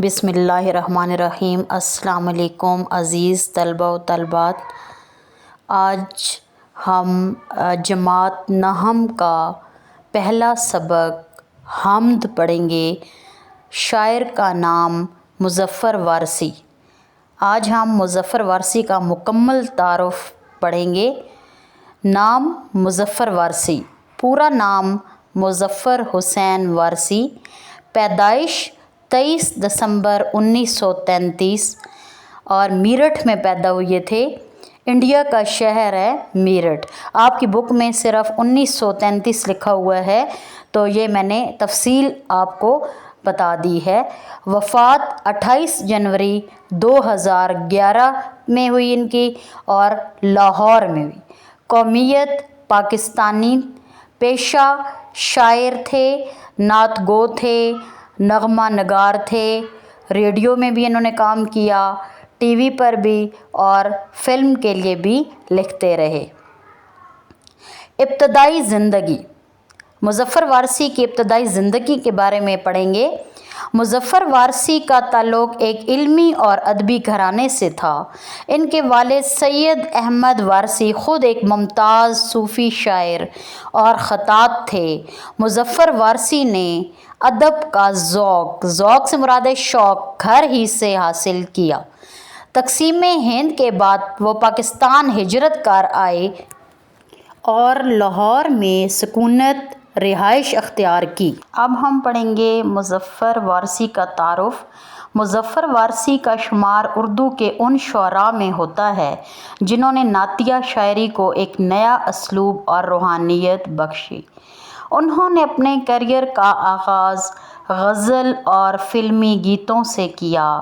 بسم اللہ الرحمن الرحیم۔ السلام علیکم عزیز طلبہ و طالبات۔ آج ہم جماعت نہم کا پہلا سبق حمد پڑھیں گے۔ شاعر کا نام مظفر وارثی۔ آج ہم مظفر وارثی کا مکمل تعارف پڑھیں گے۔ نام مظفر وارثی، پورا نام مظفر حسین وارثی، پیدائش 23 دسمبر 1933 اور میرٹھ میں پیدا ہوئے تھے۔ انڈیا کا شہر ہے میرٹھ۔ آپ کی بک میں صرف 1933 لکھا ہوا ہے، تو یہ میں نے تفصیل آپ کو بتا دی ہے۔ وفات 28 جنوری 2011 میں ہوئی ان کی اور لاہور میں ہوئی۔ قومیت پاکستانی، پیشہ شاعر تھے، نعت گو تھے، نغمہ نگار تھے۔ ریڈیو میں بھی انہوں نے کام کیا، ٹی وی پر بھی اور فلم کے لیے بھی لکھتے رہے۔ ابتدائی زندگی، مظفر وارثی کی ابتدائی زندگی کے بارے میں پڑھیں گے۔ مظفر وارثی کا تعلق ایک علمی اور ادبی گھرانے سے تھا۔ ان کے والد سید احمد وارثی خود ایک ممتاز صوفی شاعر اور خطاط تھے۔ مظفر وارثی نے ادب کا ذوق سے مراد شوق گھر ہی سے حاصل کیا۔ تقسیم ہند کے بعد وہ پاکستان ہجرت کر آئے اور لاہور میں سکونت رہائش اختیار کی۔ اب ہم پڑھیں گے مظفر وارثی کا تعارف۔ مظفر وارثی کا شمار اردو کے ان شعراء میں ہوتا ہے جنہوں نے نعتیہ شاعری کو ایک نیا اسلوب اور روحانیت بخشی۔ انہوں نے اپنے کیریئر کا آغاز غزل اور فلمی گیتوں سے کیا،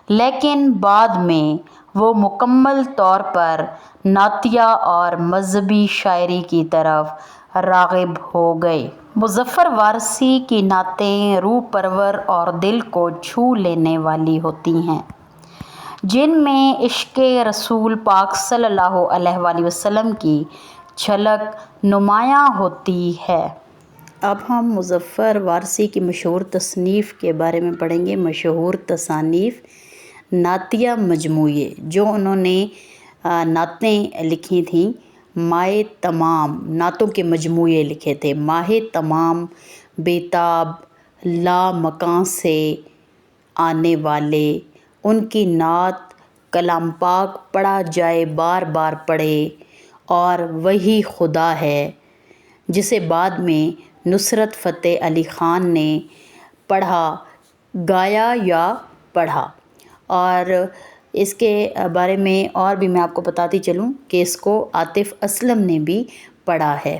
لیکن بعد میں وہ مکمل طور پر نعتیہ اور مذہبی شاعری کی طرف راغب ہو گئے۔ مظفر وارثی کی نعتیں روح پرور اور دل کو چھو لینے والی ہوتی ہیں، جن میں عشق رسول پاک صلی اللہ علیہ وآلہ وسلم کی جھلک نمایاں ہوتی ہے۔ اب ہم مظفر وارثی کی مشہور تصنیف کے بارے میں پڑھیں گے۔ مشہور تصانیف، نعتیہ مجموعے جو انہوں نے نعتیں لکھی تھیں۔ ماہِ تمام، نعتوں کے مجموعے لکھے تھے۔ ماہِ تمام، بیتاب، لامکاں سے آنے والے، ان کی نعت کلام پاک پڑھا جائے بار بار پڑھے اور وہی خدا ہے، جسے بعد میں نصرت فتح علی خان نے پڑھا، گایا یا پڑھا۔ اور اس کے بارے میں اور بھی میں آپ کو بتاتی چلوں کہ اس کو عاطف اسلم نے بھی پڑھا ہے۔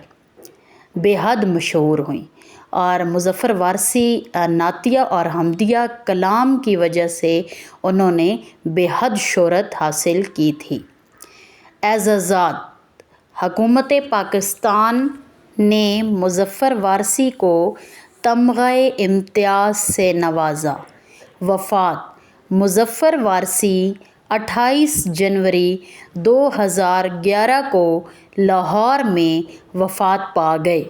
بے حد مشہور ہوئیں اور مظفر وارثی نعتیہ اور حمدیہ کلام کی وجہ سے انہوں نے بے حد شہرت حاصل کی تھی۔ اعزازات، حکومت پاکستان نے مظفر وارثی کو تمغہ امتیاز سے نوازا۔ وفات، مظفر وارثی 28 جنوری 2011 کو لاہور میں وفات پا گئے۔